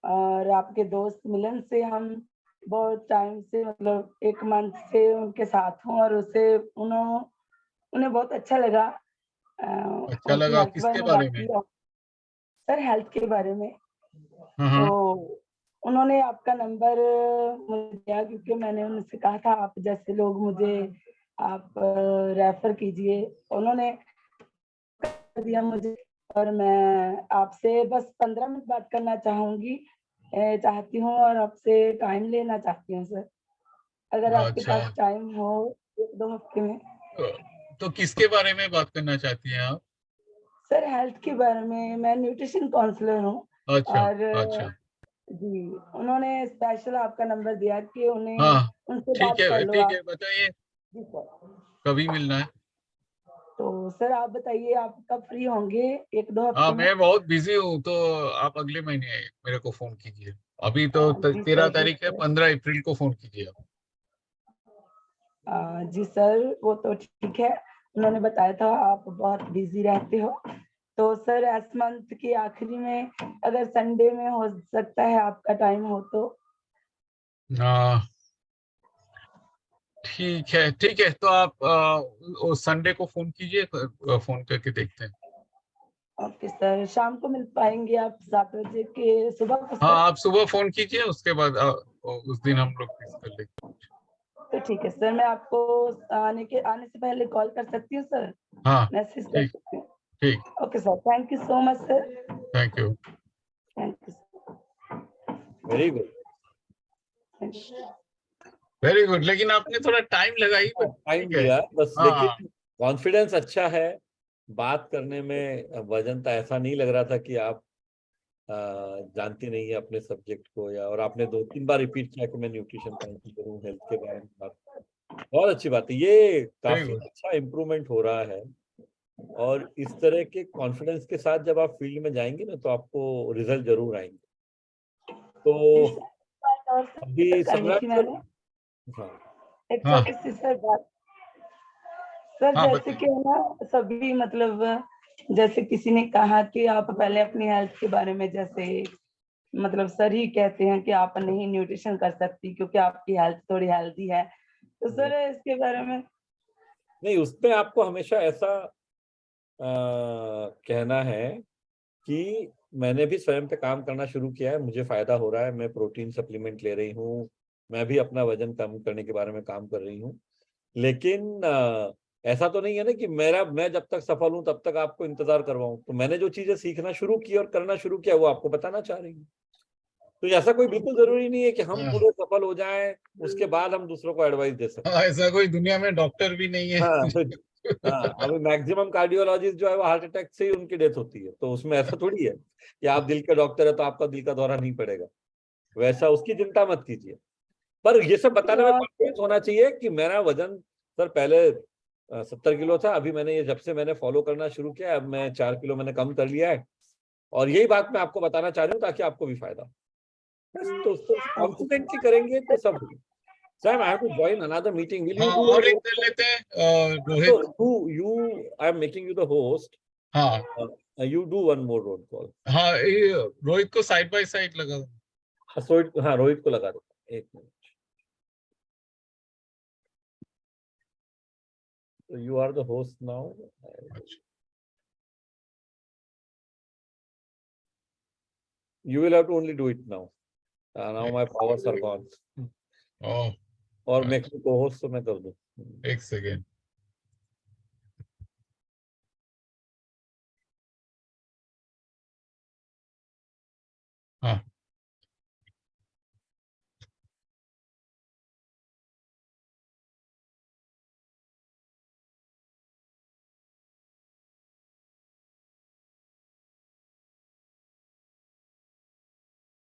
और आपके दोस्त मिलन से हम बहुत टाइम से मतलब 1 मंथ से उनके साथ हूँ और उन्हें बहुत अच्छा लगा। अच्छा उनकी लगा, हेल्थ के बारे किसके में बारे बात में? की सर, हेल्थ के बारे में। हाँ तो उन्होंने आपका नंबर मुझे दिया क्योंकि मैंने उनसे कहा था आप जैसे लोग मुझे आप रेफर कीजिए। उन्होंने दिया मुझे और मैं आपसे बस 15 मिनट बात करना चाहती हूँ और आपसे टाइम लेना चाहती हूँ सर, अगर आपके अच्छा पास टाइम हो 1-2 हफ्ते में। तो किसके बारे में बात करना चाहती हैं आप? सर हेल्थ के बारे में, मैं न्यूट्रिशन काउंसलर हूँ अच्छा और अच्छा जी उन्होंने स्पेशल आपका नंबर दिया कि उन्हें हाँ उनसे ठीक बात कर है लो ठीक आप। है, बताइए जी सर। कभी मिलना है? तो सर आप बताइए आप कब फ्री होंगे 1-2 हाँ हफ्ते में? मैं बहुत बिजी हूँ, तो आप अगले महीने मेरे को फोन कीजिए। अभी तो जी 13 सर, जी तारीख है, सर। 15 अप्रैल को फोन कीजिए आप। जी सर वो तो ठीक है, उन्होंने बताया था आप बहुत बिजी रहते हो। तो सर इस मंथ के आखिरी में अगर संडे में हो सकता है आपका टाइम हो तो? हाँ ठीक है, तो आप संडे को फोन कीजिए, फोन करके देखते हैं। ओके सर, शाम को मिल पाएंगे आप 7 बजे के सुबह को हाँ सर? आप सुबह फोन कीजिए, उसके बाद उस दिन हम लोग फिक्स कर लेंगे। तो ठीक है सर, मैं आपको आने से पहले कॉल कर सकती हूँ सर, हाँ मैसेज कर ठीक सकती हूँ? ठीक, okay sir, thank you so much sir. Thank you. Thank you. Very good. Very good, लेकिन आपने थोड़ा टाइम लगाई, बट टाइम ठीक है। लिया बस, हाँ लेकिन कॉन्फिडेंस अच्छा है बात करने में। वजनता ऐसा नहीं लग रहा था कि आप जानती नहीं है अपने सब्जेक्ट को, या और आपने 2-3 बार रिपीट किया कि मैं न्यूट्रिशन काउंसलर हूँ, हेल्थ के बारे में बात। बहुत अच्छी बात है, ये वेरी काफी गुड। अच्छा इम्प्रूवमेंट हो रहा है। और इस तरह के कॉन्फिडेंस के साथ जब आप फील्ड में जाएंगे ना, तो आपको रिजल्ट जरूर आएंगे। तो अभी करनी सम्राट थी सर। मैंने हाँ एक हाँ छोटी सी सर बात। सर हाँ जैसे बताइए। कि है ना सभी मतलब जैसे किसी ने कहा कि आप पहले अपनी हेल्थ के बारे में, जैसे मतलब सर ही कहते हैं कि आप नहीं न्यूट्रिशन कर सकती क्योंकि आपकी हेल्थ थोड़ी हेल्दी है, तो सर इसके बारे में? नहीं, उसमें आपको हमेशा ऐसा कहना है कि मैंने भी स्वयं पे काम करना शुरू किया है, मुझे फायदा हो रहा है, मैं प्रोटीन सप्लीमेंट ले रही हूँ, मैं भी अपना वजन कम करने के बारे में काम कर रही हूँ। लेकिन ऐसा तो नहीं है ना कि मैं जब तक सफल हूं तब तक आपको इंतजार करवाऊं। तो मैंने जो चीजें सीखना शुरू की और करना शुरू किया वो आपको बताना चाह रही हूँ। तो ऐसा कोई बिल्कुल जरूरी नहीं है कि हम हाँ पूरे सफल हो जाएं उसके बाद हम दूसरों को एडवाइस दे सकते हाँ, ऐसा कोई दुनिया में डॉक्टर भी नहीं है। हैं। हाँ हाँ, अभी मैक्सिमम कार्डियोलॉजिस्ट जो है वो हार्ट अटैक से ही उनकी डेथ होती है। तो उसमें ऐसा थोड़ी है कि आप दिल के डॉक्टर है तो आपका दिल का दौरा नहीं पड़ेगा, वैसा उसकी चिंता मत कीजिए। पर ये सब बताने में कॉन्फिडेंस होना चाहिए कि मेरा वजन सर पहले 70 किलो था, अभी मैंने ये जब से मैंने फॉलो करना शुरू किया अब मैं 4 किलो मैंने कम कर लिया है। और यही बात मैं आपको बताना चाह रही हूँ ताकि आपको भी फायदा हो। बस तो उसको कॉन्फिडेंटली करेंगे तो सब होगा। Sam, I have to join another meeting. Will हाँ you do और a एक roll कर call? लेते हैं Rohit. I am making you the host. हाँ You do one more roll call. हाँ, ये रोहित को साइड बाय साइड लगा दो। हाँ रोहित को लगा दो, एक minute. So you are the host now. You will have to only do it now. Now my powers are gone. और मैं co-host तो मैं कर दूं। एक सेकेंड। हाँ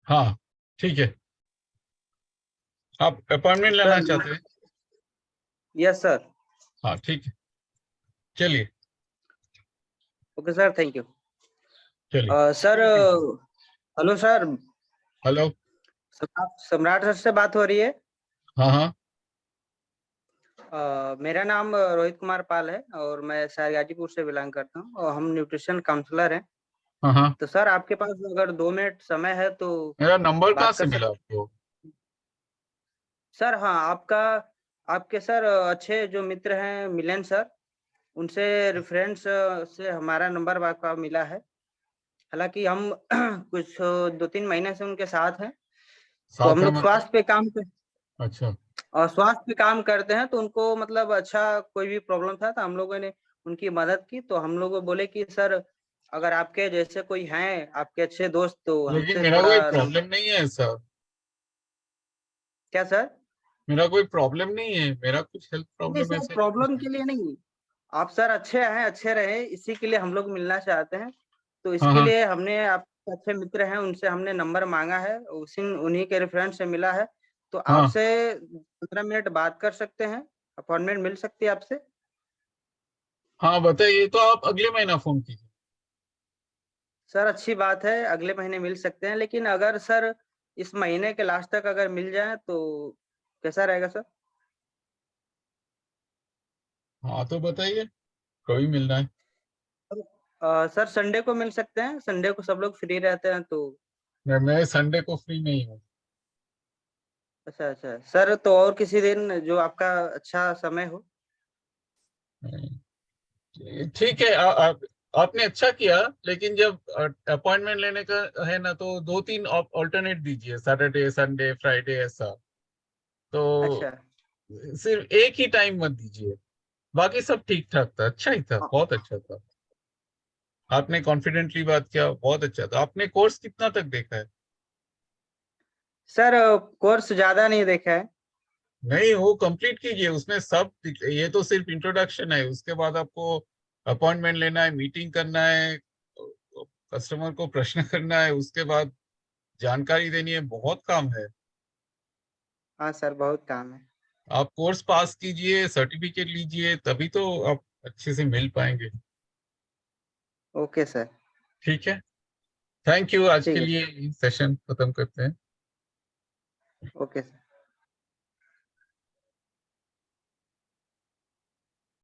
हाँ ठीक है, आप अपॉइंटमेंट लेना सर चाहते हैं? Yes sir. हाँ ठीक है, चलिए ओके सर, थैंक यू। चलिए। Sir hello sir, hello. सम्राट सर से बात हो रही है? हाँ हाँ मेरा नाम रोहित कुमार पाल है और मैं शहर गाजीपुर से बिलोंग करता हूँ और हम न्यूट्रिशन काउंसलर हैं। हाँ हाँ। तो सर आपके पास अगर 2 मिनट समय है तो मेरा नंबर कहाँ बात से कर मिला सकते? आपको? सर हाँ, आपके सर अच्छे जो मित्र हैं मिलन सर, उनसे रेफरेंस से हमारा नंबर आपका मिला है। हालांकि हम कुछ 2-3 महीने से उनके साथ हैं। तो साथ हम में लोग मतलब? स्वास्थ्य पे काम कर अच्छा और स्वास्थ्य पे काम करते हैं, तो उनको मतलब अच्छा कोई भी प्रॉब्लम था तो हम लोगों ने उनकी मदद की। तो हम लोग बोले कि सर अगर आपके जैसे कोई हैं आपके अच्छे दोस्त तो लेकिन हमसे मेरा थोड़ा कोई नंबर। प्रॉब्लम नहीं है सर, क्या सर? मेरा कोई प्रॉब्लम नहीं है, मेरा कुछ हेल्थ नहीं प्रॉब्लम सर, ऐसा कुछ प्रॉब्लम नहीं। के लिए नहीं। आप सर अच्छे हैं, अच्छे रहे, इसी के लिए हम लोग मिलना चाहते हैं। तो हाँ इसके हाँ लिए हमने आपके अच्छे मित्र हैं उनसे हमने नंबर मांगा है, उन्हीं के रेफरेंस से मिला है। तो हाँ आपसे 15 मिनट बात कर सकते हैं? अपॉइंटमेंट मिल सकती है आपसे? हाँ बताइए, तो आप अगले महीना फोन कीजिए। सर अच्छी बात है, अगले महीने मिल सकते हैं, लेकिन अगर सर इस महीने के लास्ट तक अगर मिल जाए तो कैसा रहेगा सर? हाँ तो बताइए, कभी मिलना है? सर संडे को मिल सकते हैं, संडे को सब लोग फ्री रहते हैं तो। मैं संडे को फ्री नहीं हूँ। अच्छा अच्छा सर, तो और किसी दिन जो आपका अच्छा समय हो। ठीक है, आपने अच्छा किया, लेकिन जब अपॉइंटमेंट लेने का है ना, तो 2-3 ऑल्टरनेट दीजिए, सैटरडे संडे फ्राइडे ऐसा। तो अच्छा सिर्फ एक ही टाइम मत दीजिए, बाकी सब ठीक ठाक था, अच्छा ही था, हाँ। बहुत अच्छा था। आपने कॉन्फिडेंटली बात किया, बहुत अच्छा था। आपने कोर्स कितना तक देखा है? सर कोर्स ज्यादा नहीं देखा है। नहीं, वो कंप्लीट कीजिए, उसमें सब ये तो सिर्फ इंट्रोडक्शन है, उसके बाद आपको अपॉइंटमेंट लेना है, मीटिंग करना है, कस्टमर को प्रश्न करना है, उसके बाद जानकारी देनी है, बहुत काम है। हाँ सर, बहुत काम है। आप कोर्स पास कीजिए, सर्टिफिकेट लीजिए, तभी तो आप अच्छे से मिल पाएंगे। Okay sir. ठीक है, थैंक यू। आज के ठीक है, लिए सेशन खत्म करते हैं। Okay sir.